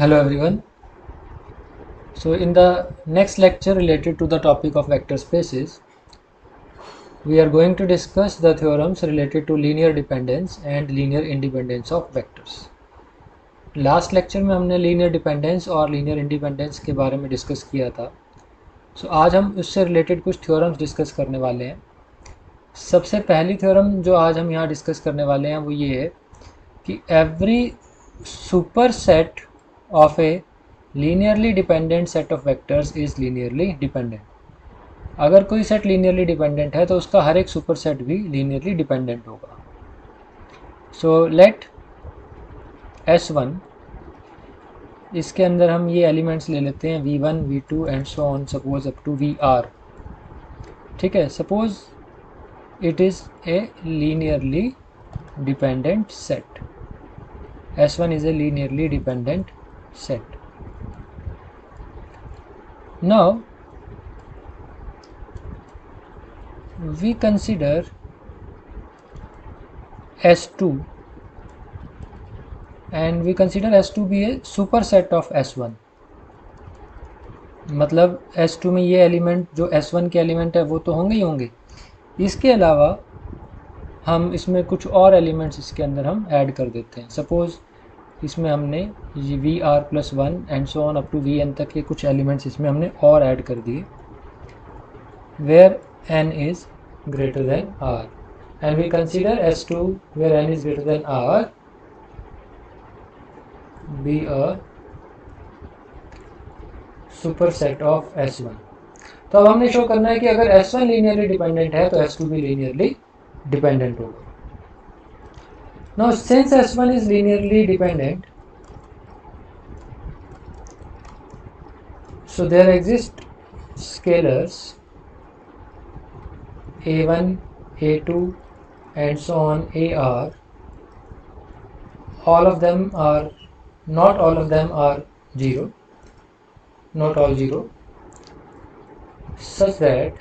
Hello everyone. So in the next lecture related to the topic of vector spaces, we are going to discuss the theorems related to linear dependence and linear independence of vectors. Last lecture में हमने linear dependence और linear independence के बारे में discuss किया था. सो आज हम उससे रिलेटेड कुछ थ्योरम्स डिस्कस करने वाले हैं. सबसे पहली थ्योरम जो आज हम यहाँ डिस्कस करने वाले हैं वो ये है कि every super set of A linearly dependent set of vectors is linearly dependent. अगर कोई सेट लीनियरली डिपेंडेंट है तो उसका हर एक सुपर सेट भी लीनियरली डिपेंडेंट होगा. सो लेट S1, इसके अंदर हम ये एलिमेंट्स ले लेते हैं V1, V2 and so on, suppose up to VR. ठीक है, suppose it is a linearly dependent set. S1 is a linearly dependent set. Now we consider S2 and we consider S2 be a superset of S1. मतलब S2 में ये element जो S1 के element है वो तो होंगे ही होंगे. इसके अलावा हम इसमें कुछ और एलिमेंट्स इसके अंदर हम ऐड कर देते हैं. सपोज़ इसमें हमने VR+1 and so on up to Vn तक के कुछ एलिमेंट्स इसमें हमने और ऐड कर दिए, where n is greater than r, and we consider S2 where n is greater than r be a superset of S1. तो अब हमने शो करना है कि अगर S1 लीनियरली डिपेंडेंट है तो S2 भी लीनियरली डिपेंडेंट होगा. Now since S1 is linearly dependent, so there exist scalars A1, A2 and so on AR. All of them are, not all of them are 0, not all 0, such that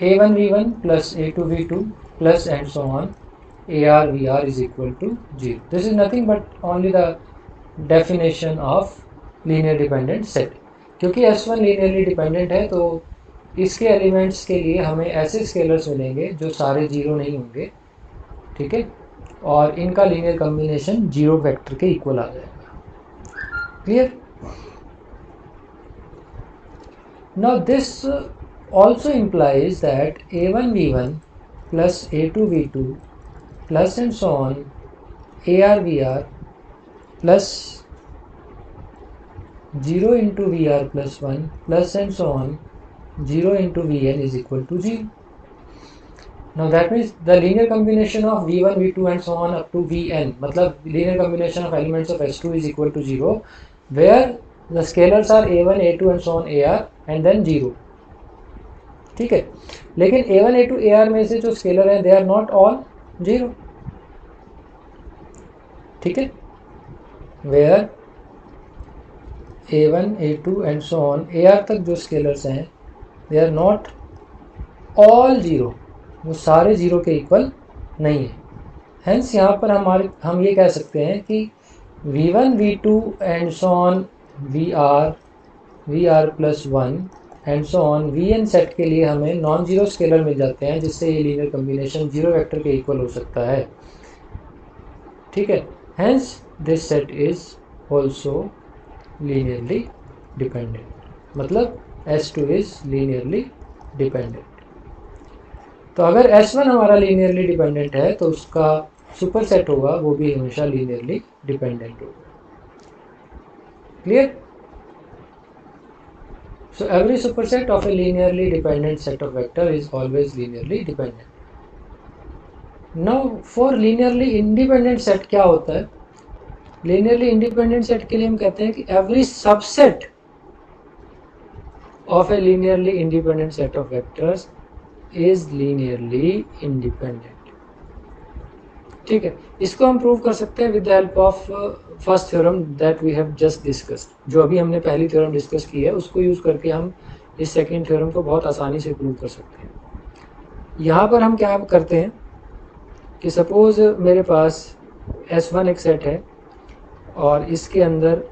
A1 V1 plus A2 V2 plus and so on AR VR is equal to 0. This is nothing but only the definition of linear dependent set. क्योंकि S1 linearly dependent है तो इसके elements के लिए हमें ऐसे scalars मिलेंगे जो सारे जीरो नहीं होंगे. ठीक है, और इनका लीनियर कॉम्बिनेशन जीरो वेक्टर के इक्वल आ जाएगा. Clear? Now this also implies that A1 V1 plus A2 V2 plus and so on AR VR plus 0 into VR plus 1 plus and so on 0 into Vn is equal to 0. Now that means the linear combination of V1 V2 and so on up to Vn, मतलब linear combination of elements of S2 is equal to 0 where the scalars are A1 A2 and so on AR and then 0. ठीक है, लेकिन A1 A2 AR में से जो scalar हैं दे are not all 0. ठीक है, where A1 A2 and so on AR तक जो स्केलर्स हैं दे आर नॉट ऑल 0, वो सारे 0 के इक्वल नहीं है. हेंस यहाँ पर हम ये कह सकते हैं कि V1 V2 and so on VR+1 and so on Vn set के लिए हमें नॉन जीरो स्केलर मिल जाते हैं जिससे ये लीनियर कॉम्बिनेशन जीरो वेक्टर के इक्वल हो सकता है. ठीक है, hence this set is also linearly dependent, मतलब S2 इज लीनियरली डिपेंडेंट. तो अगर S1 हमारा लीनियरली डिपेंडेंट है तो उसका सुपर सेट होगा वो भी हमेशा लीनियरली डिपेंडेंट होगा. Clear? So every superset of a linearly dependent set of vector is always linearly dependent. Now for linearly independent set क्या होता है? Linearly independent set के लिए हम कहते हैं कि every subset of a linearly independent set of vectors is linearly independent. ठीक है, इसको हम प्रूव कर सकते हैं with the help of first theorem that we have just discussed. जो अभी हमने पहली थ्योरम डिस्कस की है उसको यूज़ करके हम इस सेकंड थ्योरम को बहुत आसानी से प्रूव कर सकते हैं. यहाँ पर हम क्या करते हैं कि सपोज मेरे पास S1 एक सेट है और इसके अंदर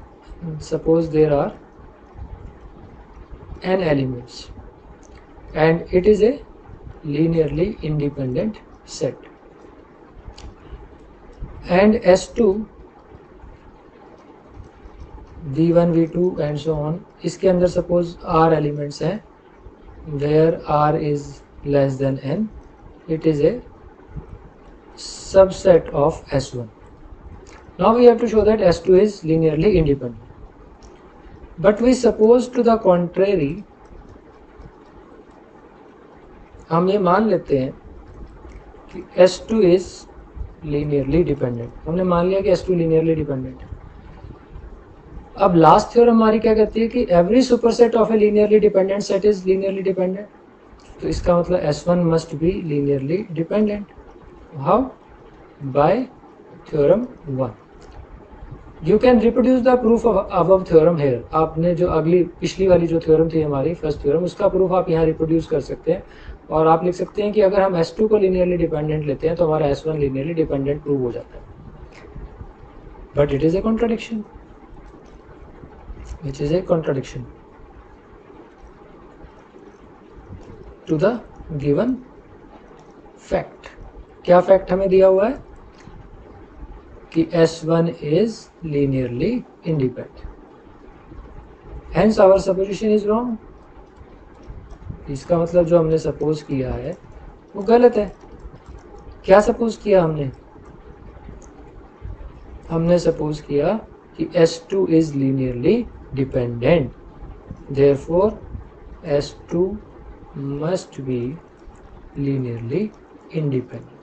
suppose there are n elements and it is a linearly independent set, and S2 V1 V2 and so on, इसके अंदर सपोज r elements हैं where r is less than n, it is a subset of S1. Now we have to show that S2 is linearly independent. But we suppose to the contrary, हम ये मान लेते हैं कि S2 is linearly dependent. हमने मान लिया कि S2 linearly dependent है. अब लास्ट थ्योरम हमारी क्या कहती है कि every superset of A linearly dependent set is linearly dependent. तो इसका मतलब S1 must be linearly dependent. How? Bye theorem 1. You can reproduce the proof of above theorem here. आपने जो पिछली वाली जो थ्योरम थी हमारी फर्स्ट थ्योरम, उसका प्रूफ आप यहाँ रिप्रोड्यूस कर सकते हैं और आप लिख सकते हैं कि अगर हम S2 को लीनियरली डिपेंडेंट लेते हैं तो हमारा S1 लीनियरली डिपेंडेंट प्रूव हो जाता है. But it is a contradiction, which is a contradiction to the given fact. क्या फैक्ट हमें दिया हुआ है कि S1 is linearly independent. Hence our supposition is wrong. इसका मतलब जो हमने सपोज किया है वो गलत है. क्या सपोज किया हमने? हमने सपोज किया कि S2 is linearly dependent. Therefore, S2 must be linearly independent.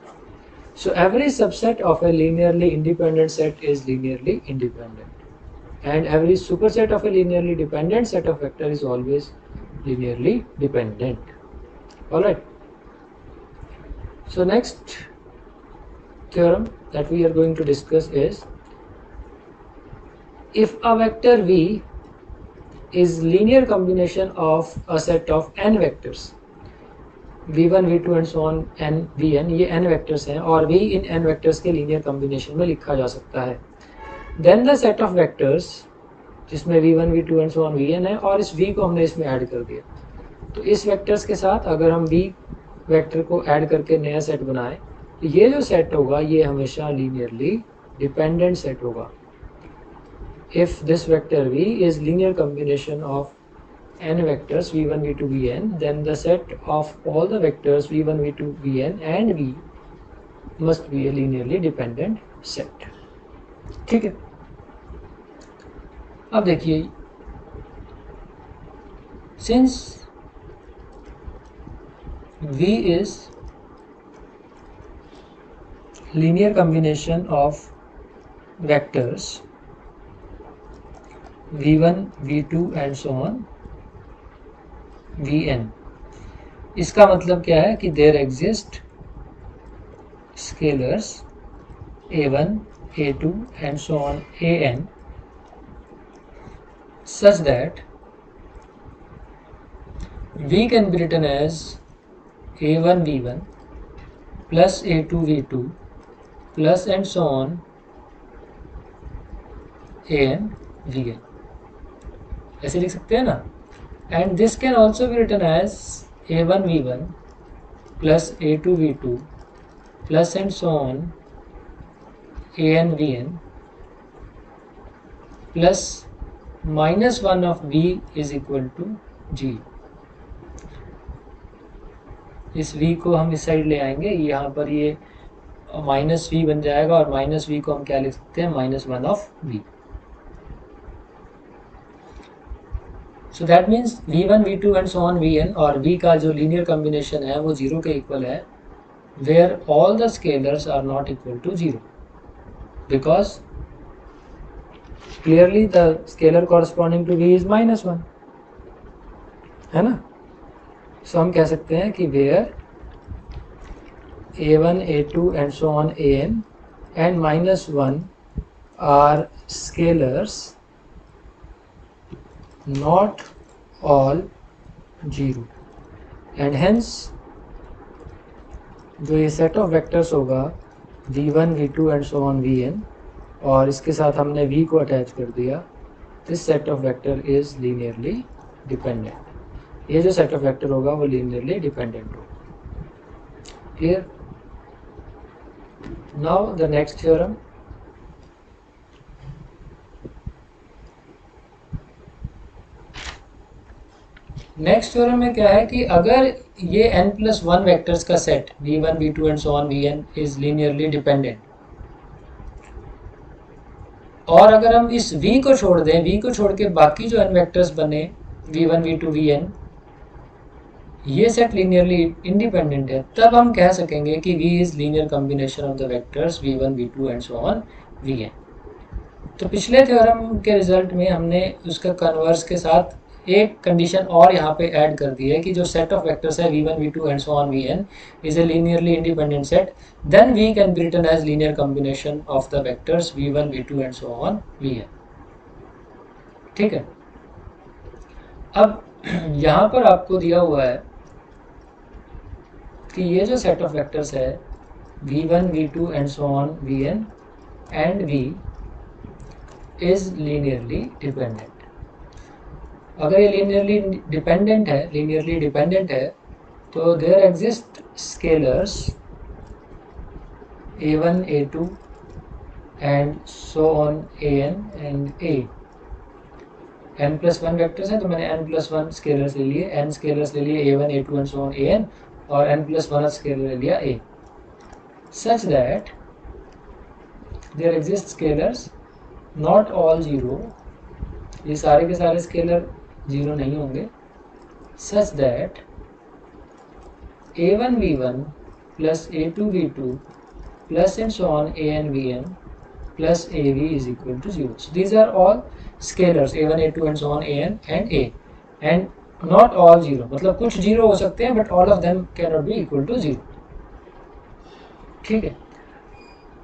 So every subset of a linearly independent set is linearly independent, and every superset of a linearly dependent set of vector is always linearly dependent. Alright. So next theorem that we are going to discuss is, if a vector V is linear combination of a set of n vectors, v1 v2 and so on n vn, ये n vectors हैं और v इन n vectors के linear combination में लिखा जा सकता है. Then the set of vectors जिसमें v1 v2 and so on vn है और इस v को हमने इसमें ऐड कर दिया, तो इस vectors के साथ अगर हम v वेक्टर को ऐड करके नया सेट बनाएं तो ये जो सेट होगा ये हमेशा linearly dependent सेट होगा. If this vector v is linear combination of n vectors v1 v2 vn, then the set of all the vectors v1 v2 vn and v must be a linearly dependent set. ठीक है. अब देखिए, since v is linear combination of vectors v1 v2 and so on vn, इसका मतलब क्या है कि there exist scalars a1 a2 and so on an such that v can be written as a1 v1 plus a2 v2 plus and so on an vn. ऐसे लिख सकते हैं ना. And this can also be written as a1 v1 plus a2 v2 plus and so on an vn plus minus 1 of v is equal to g. इस v को हम इस side ले आएंगे, यहाँ पर ये माइनस v बन जाएगा और माइनस v को हम क्या लिख सकते हैं, minus 1 of v. So that means v1 v2 and so on vn और v का जो लीनियर कॉम्बिनेशन है वो 0 के इक्वल है, where all the scalars are not equal to 0, because clearly the scalar corresponding to v is -1, है ना. So हम कह सकते हैं कि where a1 a2 and so on an and -1 are scalars not all 0, and hence जो ये set of vectors होगा v1 v2 and so on vn, और इसके साथ हमने v को अटैच कर दिया, this set of vector is linearly dependent. ये जो सेट ऑफ वेक्टर होगा वो लीनियरली डिपेंडेंट होगा। Clear? Now the next theorem. Next theorem में क्या है कि अगर ये n+1 वेक्टर्स का set v1 v2 and so on vn is linearly dependent, और अगर हम इस v को छोड़ दें, v को छोड़ के बाकी जो n वेक्टर्स बने v1 v2 vn, ये सेट लीनियरली इंडिपेंडेंट है, तब हम कह सकेंगे कि v is linear combination of the vectors v1 v2 and so on vn। तो पिछले थ्योरम के रिजल्ट में हमने उसका कन्वर्स के साथ एक कंडीशन और यहाँ पे ऐड कर दी है कि जो सेट ऑफ वेक्टर्स है v1 v2 and so on vn is a linearly independent set, then v can be written as linear combination of the vectors v1 v2 and so on vn। ठीक है, अब यहाँ पर आपको दिया हुआ है कि ये जो सेट ऑफ वेक्टर्स है v1 v2 and so on vn and v is linearly dependent. अगर ये लीनियरली डिपेंडेंट है तो there exist scalars a1 a2 and so on an and a। n+1 vectors हैं तो मैंने n+1 स्केलर्स ले लिए, n स्केलर्स ले लिए a1 a2 and so on an, और n+1 स्केलर ले लिया a, such that there exist scalars not all zero, ये सारे के सारे स्केलर जीरो नहीं होंगे, सच दैट a1 v1 plus a2 v2 plus and so on an vn plus av is equal to zero. So these are all scalars a1 a2 and so on an and a, and not all zero, मतलब कुछ zero हो सकते हैं but all of them can not be equal to zero. ठीक है,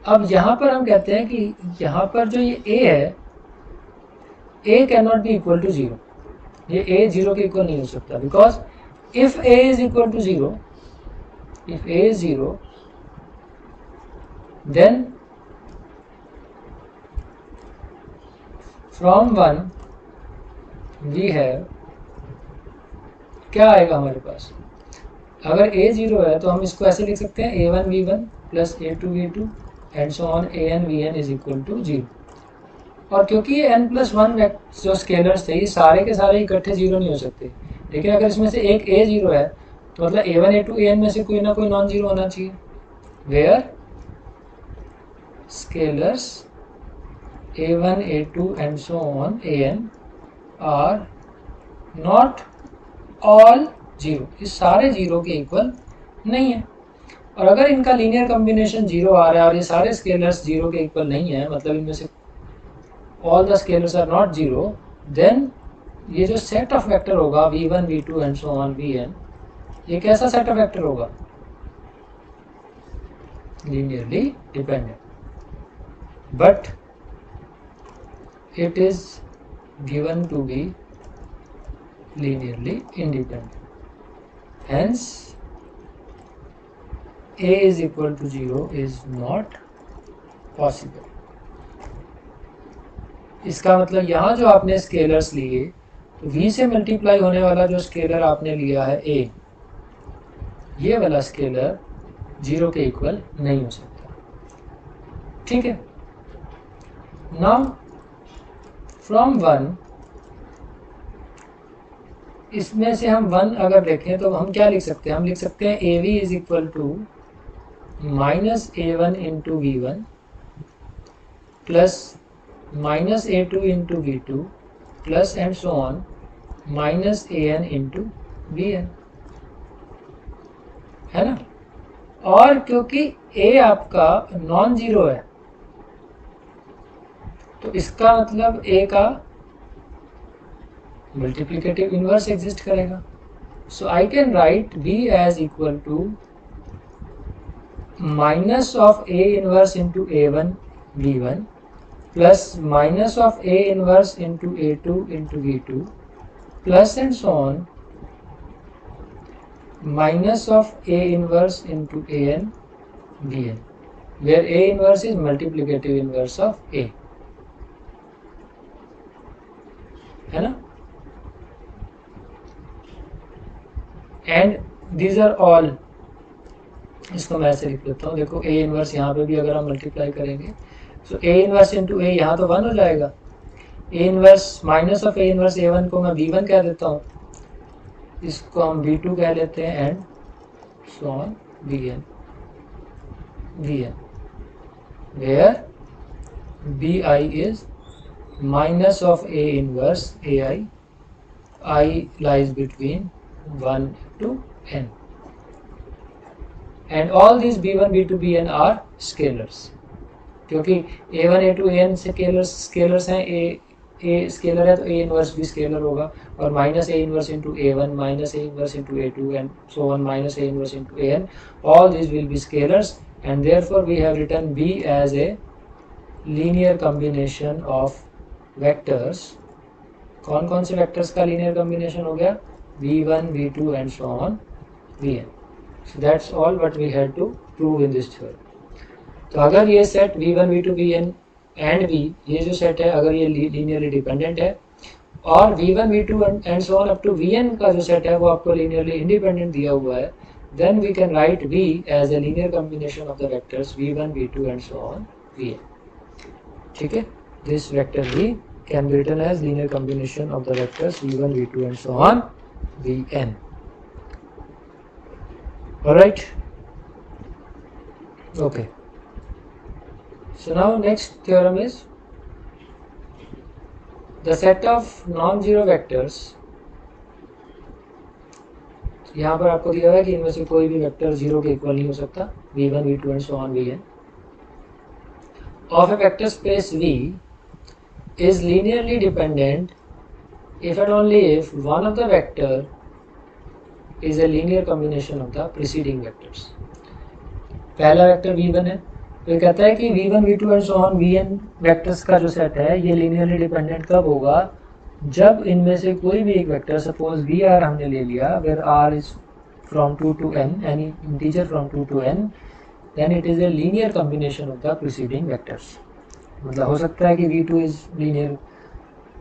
अब यहाँ पर हम कहते हैं कि यहाँ पर जो ये a है, a can not be equal to zero, ये a जीरो के इक्वल नहीं हो सकता, because if a is equal to zero, if a is 0, then from 1 we have, क्या आएगा हमारे पास, अगर a 0 है तो हम इसको ऐसे लिख सकते हैं a1 v1 plus a2 v2 and so on an vn is equal to 0। और क्योंकि ये n+1 जो स्केलर्स थे ये सारे के सारे इकट्ठे जीरो नहीं हो सकते, लेकिन अगर इसमें से एक a 0 है तो मतलब a1 a2 an में से कोई ना कोई नॉन जीरो होना चाहिए, where scalars a1 a2 and so on an are not all zero, ये सारे जीरो के इक्वल नहीं है। और अगर इनका लीनियर कॉम्बिनेशन जीरो आ रहा है और ये सारे स्केलर्स जीरो के इक्वल नहीं है, मतलब इनमें से all the scalars are not zero, then ये जो सेट ऑफ वेक्टर होगा v1 v2 and so on vn, ये कैसा सेट ऑफ वेक्टर होगा, linearly dependent, but it is given to be linearly independent, hence a is equal to 0 is not possible। इसका मतलब यहाँ जो आपने स्केलर्स लिए, तो v से मल्टीप्लाई होने वाला जो स्केलर आपने लिया है a, ये वाला स्केलर जीरो के इक्वल नहीं हो सकता। ठीक है, नाउ फ्रॉम 1, इसमें से हम 1 अगर देखें तो हम क्या लिख सकते हैं, हम लिख सकते हैं av is equal to minus a1 into v1 plus minus a2 into v2 plus and so on minus an into vn, है ना। और क्योंकि a आपका नॉन जीरो है तो इसका मतलब a का मल्टीप्लिकेटिव इनवर्स एग्जिस्ट करेगा। So I can write b as equal to minus of a inverse into a1 v1 plus minus of a inverse into a2 into v2 plus and so on minus of a inverse into an vn। where A inverse is multiplicative inverse of A, है ना? And these are all, इसको मैं ऐसे लिख लेता हूँ, देखो A inverse यहाँ पे भी अगर हम मल्टीप्लाई करेंगे तो A इनवर्स इंटू A यहाँ तो 1 हो जाएगा, A inverse minus of A inverse A1 को मैं B1 कह देता हूँ, इसको हम B2 कह लेते हैं, and so on Bn where Bi is minus of A inverse AI, I lies between 1 to n, and all these B1 B2 Bn are scalars, क्योंकि A1 A2 An स्केलर्स हैं, A स्केलर है तो A inverse भी scalar होगा, और minus A inverse into A1 minus A inverse into A2 and so on minus A inverse into An, all these will be scalars, and therefore we have written B as a linear combination of vectors. कौन कौन से vectors का linear combination हो गया? V1 V2 and so on Vn. So that's all what we had to prove in this theorem. तो अगर ये set V1 V2 Vn and V, ये जो सेट है अगर ये लीनियरली डिपेंडेंट है, और V1 V2 and so on up to Vn का जो सेट है वो आपको लीनियरली इंडिपेंडेंट दिया हुआ है, then we can write V as a linear combination of the vectors V1 V2 and so on Vn. ठीक है, this vector V can be written as linear combination of the vectors V1 V2 and so on Vn. Alright, okay. So now next theorem is the set of non-zero vectors. यहाँ पर आपको दिया हुआ है कि इनमें से कोई भी वेक्टर जीरो के इक्वल नहीं हो सकता, V1 V2 and so on Vn, of a vector space V is linearly dependent if and only if one of the vector is a linear combination of the preceding vectors. पहला vector V1 है, तो ये कहता है कि V1 V2 and so on Vn vectors का जो set है ये लीनियरली डिपेंडेंट कब होगा? जब इनमें से कोई भी एक वेक्टर, सपोज Vr हमने ले लिया, where R is from 2 to n, any integer from 2 to n, then it is a linear combination of the preceding vectors. मतलब हो सकता है कि V2 is linear,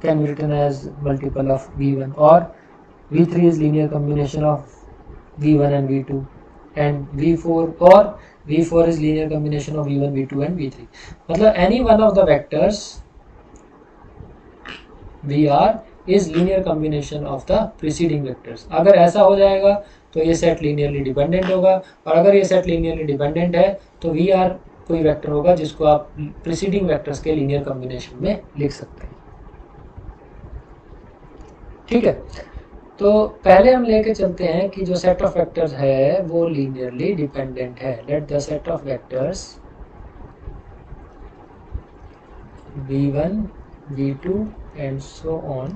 can be written as multiple of V1, or V3 is linear combination of V1 and V2, and V4 or V4 is linear combination of V1, V2 and V3. मतलब any one of the vectors Vr is linear combination of the preceding vectors. अगर ऐसा हो जाएगा तो ये set linearly dependent होगा, और अगर ये सेट लीनियरली डिपेंडेंट है तो Vr कोई वेक्टर होगा जिसको आप प्रीसीडिंग वेक्टर्स के लीनियर कॉम्बिनेशन में लिख सकते हैं. ठीक है, तो पहले हम लेके चलते हैं कि जो सेट ऑफ वेक्टर्स है वो लीनियरली डिपेंडेंट है. Let the set of vectors V1 V2 and so on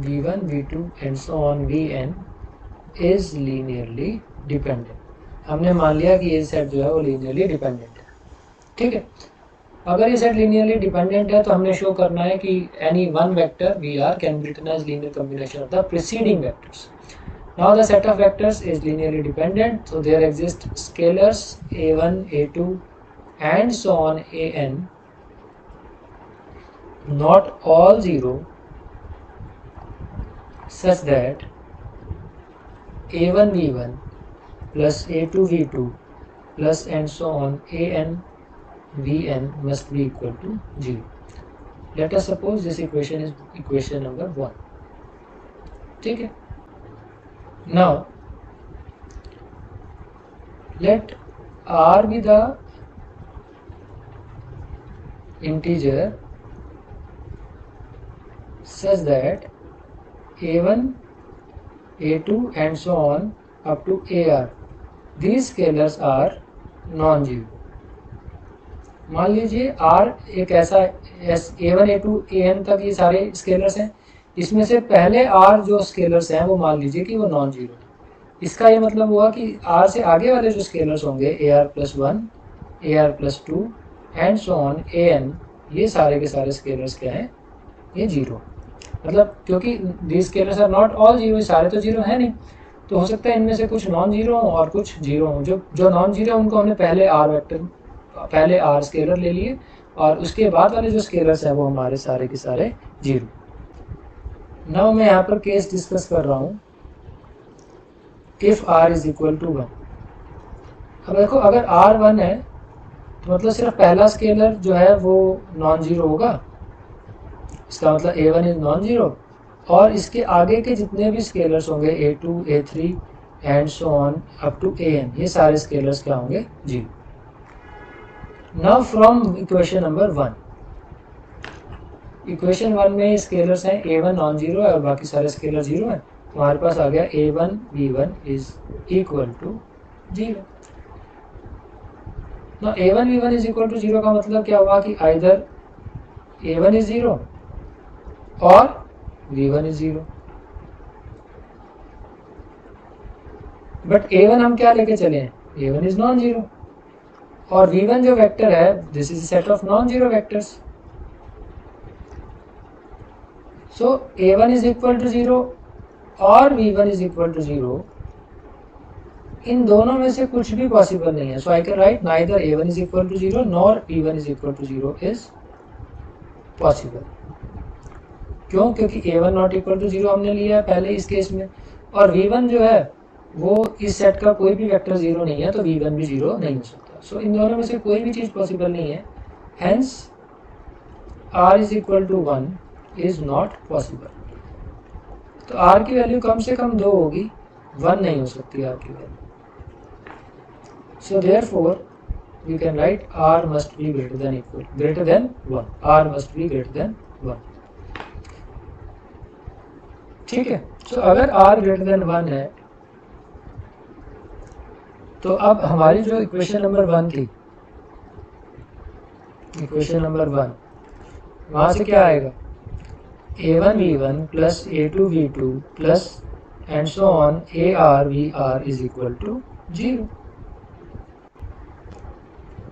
V1 V2 and so on Vn is linearly dependent. हमने मान लिया कि ये सेट जो है वो लीनियरली डिपेंडेंट है. ठीक है, अगर ये सेट लीनियरली डिपेंडेंट है तो हमने शो करना है कि any one vector Vr can be written as linear combination of the preceding vectors. Now the set of vectors is linearly dependent, so there exist scalars A1 A2 and so on An, not all zero, such that A1 V1 plus A2 V2 plus and so on An Vn must be equal to 0. Let us suppose this equation is equation number 1. ठीक है, now let R be the integer such that A1 A2 and so on up to AR, these scalars are non-zero. मान लीजिए R एक ऐसा A1 A2 An तक ये सारे scalars हैं, इसमें से पहले R जो स्केलर्स हैं वो मान लीजिए कि वो नॉन जीरो है. इसका ये मतलब हुआ कि R से आगे वाले जो स्केलर्स होंगे AR+1 AR+2 and so on An, ये सारे के सारे स्केलर्स क्या हैं? ये जीरो. मतलब क्योंकि these scalars are not all zero, सारे तो जीरो है नहीं, तो हो सकता है इनमें से कुछ नॉन जीरो हो और कुछ जीरो हो। जो नॉन जीरो उनको हमने पहले आर स्केलर ले लिए और उसके बाद वाले जो स्केलर्स हैं वो हमारे सारे के सारे जीरो। नाउ मैं यहाँ पर केस डिस्कस कर रहा हूँ if r is equal to 1। अब देखो अगर r 1 है तो मतलब सिर्फ पहला स्केलर जो है वो नॉन जीरो होगा, इसका मतलब a1 इज नॉन जीरो, और इसके आगे के जितने भी स्केलर्स होंगे a2 a3 and so on up to an, ये सारे स्केलर्स क्या होंगे? Zero. Now from equation number 1, equation 1 में स्केलर्स हैं a1 नॉन जीरो है और बाकी सारे स्केलर जीरो हैं, तो हमारे पास आ गया a1 v1 is equal to zero. ना a1 v1 is equal to zero का मतलब क्या हुआ कि आइदर a1 इज जीरो और v1 is zero. But a1 हम क्या लेके चले हैं? a1 इज नॉन जीरो और v1 जो वेक्टर है this is set of non zero vectors. So a1 is equal to zero और v1 is equal to zero, इन दोनों में से कुछ भी पॉसिबल नहीं है। So I can write neither a1 is equal to zero nor v1 is equal to zero is possible. क्यों? क्योंकि a1 not equal to zero हमने लिया है पहले इस केस में, और v1 जो है वो इस सेट का कोई भी वेक्टर जीरो नहीं है, तो v1 भी जीरो नहीं हो सकता। सो इन दोनों में से कोई भी चीज़ पॉसिबल नहीं है, hence r is equal to 1 is not possible. तो r की वैल्यू कम से कम 2 होगी, 1 नहीं हो सकती r की value. So therefore you can write r must be greater than 1, r must be greater than 1। ठीक है, तो अगर r greater than 1 है तो अब हमारी जो इक्वेशन नंबर 1 थी, इक्वेशन नंबर 1, वहां से क्या आएगा? a1 v1 plus a2 v2 plus and so on ar vr is equal to zero,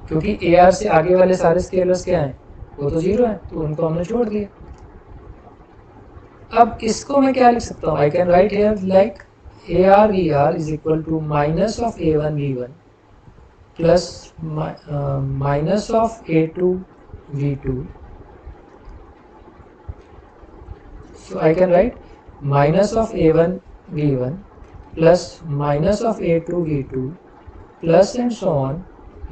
क्योंकि ar से आगे वाले सारे स्केलर्स क्या हैं? वो तो जीरो है, तो उनको हमने छोड़ दिया। अब इसको मैं क्या लिख सकता हूँ? I can write here like ar vr is equal to minus of a1 v1 plus minus of a2 v2। So I can write minus of a1 v1 plus minus of a2 v2 plus and so on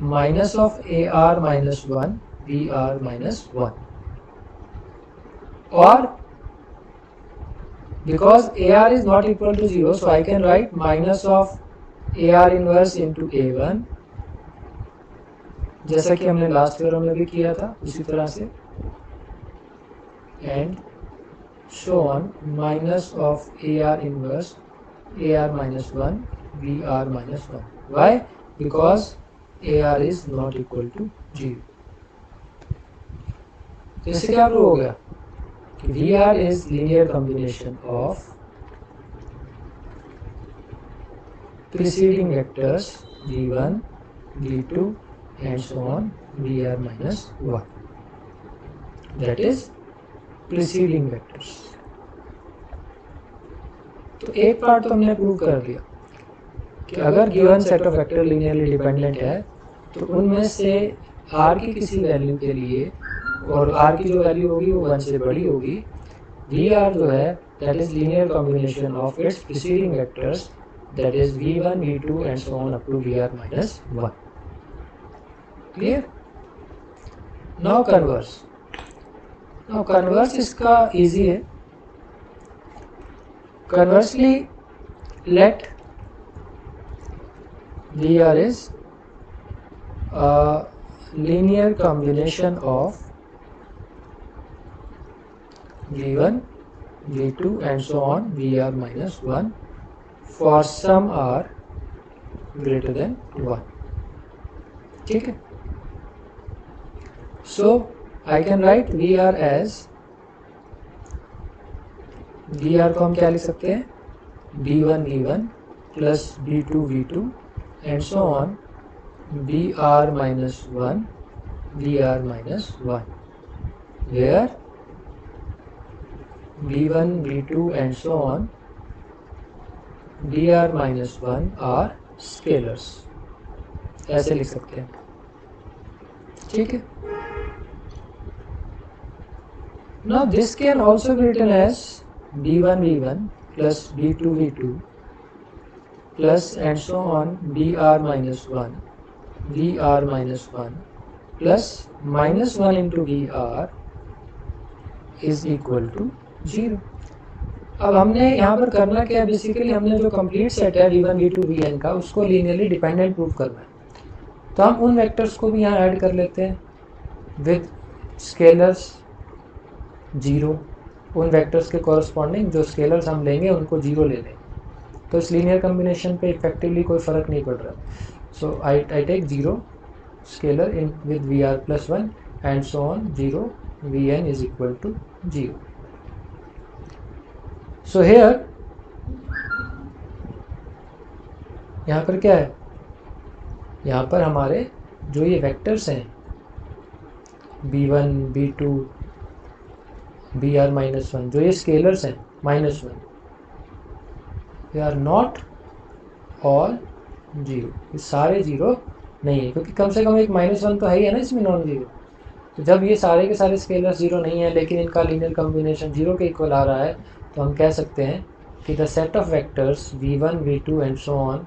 minus of ar minus 1 vr minus 1, और because ar is not equal to 0, so I can write minus of ar inverse into a1, जैसा कि हमने last theorem में भी किया था उसी तरह से, and so on minus of ar inverse ar minus 1 vr minus 1। why? because ar is not equal to 0। तो इससे क्या प्रूव हो गया कि vr is linear combination of preceding vectors v1 v2 and so on vr minus 1, that is preceding vectors। तो एक part तो हमने प्रूव कर दिया कि अगर given set of vector linearly dependent है तो उनमें से r की किसी वैल्यू के लिए, और r की जो वैल्यू होगी वो 1 से बड़ी होगी, vr जो है that is linear combination of its preceding vectors, that is v1 v2 and so on up to vr minus 1। Clear? Now converse. Now converse इसका इजी है। Conversely let vr is a linear combination of v1 v2 and so on vr minus 1 for some r greater than 1। ठीक है, so I can write vr as, vr को हम क्या लिख सकते हैं? b1 v1 plus b2 v2 and so on vr minus 1 vr minus 1, where v1 v2 and so on dr minus 1 are scalars, ऐसे लिख सकते हैं, ठीक है। Now this can also be written as d1 v1 plus d2 v2 plus and so on dr minus 1 vr minus 1 plus minus 1 into vr is equal to 0। अब हमने यहाँ पर करना क्या है, बेसिकली हमने जो कंप्लीट सेट है v1 v2 vn का उसको लीनियरली डिपेंडेंट प्रूव करना है। तो हम उन वेक्टर्स को भी यहाँ ऐड कर लेते हैं विद स्केलर्स 0, उन वेक्टर्स के कॉरस्पॉन्डिंग जो स्केलर्स हम लेंगे उनको 0 ले लें, तो इस लीनियर कम्बिनेशन पे इफेक्टिवली कोई फ़र्क नहीं पड़ रहा। So I take 0 scalar in with V are plus 1 and so on 0 we N is equal to 0। So here यहाँ पर क्या है, यहाँ पर हमारे जो ये वेक्टर्स हैं b1 b2 br माइनस 1, जो ये स्केलर्स हैं minus 1, they are not all 0, ये सारे 0 नहीं है, क्योंकि कम से कम एक माइनस 1 तो है ही है ना इसमें नॉन 0। तो जब ये सारे के सारे स्केलर्स 0 नहीं है लेकिन इनका लीनियर कॉम्बिनेशन 0 के इक्वल आ रहा है, तो हम कह सकते हैं कि the set of vectors v1 v2 and so on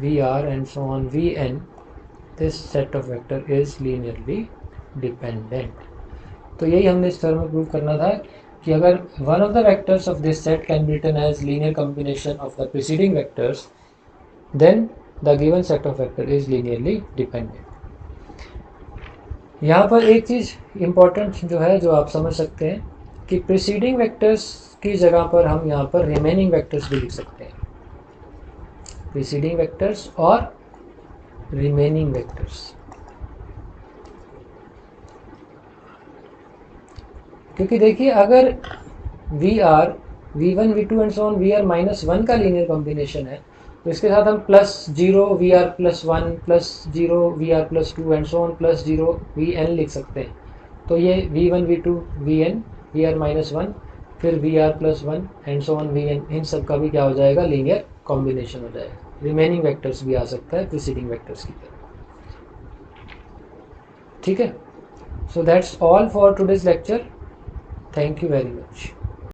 vr and so on vn, this set of vector is linearly dependent. तो यही हमने इस थ्योरम में प्रूव करना था कि अगर one of the vectors of this set can be written as linear combination of the preceding vectors, then the given set of vector is linearly dependent. यहाँ पर एक चीज़ इम्पॉर्टेंट जो है, जो आप समझ सकते हैं कि प्रीसीडिंग वेक्टर्स की जगह पर हम यहाँ पर रिमेनिंग वेक्टर्स भी लिख सकते हैं, प्रीसीडिंग वेक्टर्स और रिमेनिंग वेक्टर्स, क्योंकि देखिए अगर v r v1 v2 and so on v r minus 1 का लीनियर कॉम्बिनेशन है, तो इसके साथ हम plus 0 v are plus 1 plus 0 v are plus 2 and so on plus 0 we n लिख सकते हैं। तो ये v1 v2 vn we r minus 1 फिर V are plus 1 and so on V N, इन सब का भी क्या हो जाएगा, लीनियर कॉम्बिनेशन हो जाएगा। रिमेनिंग वेक्टर्स भी आ सकता है प्रीसीडिंग वेक्टर्स की तरह, ठीक है। So that's all for today's lecture. Thank you very much.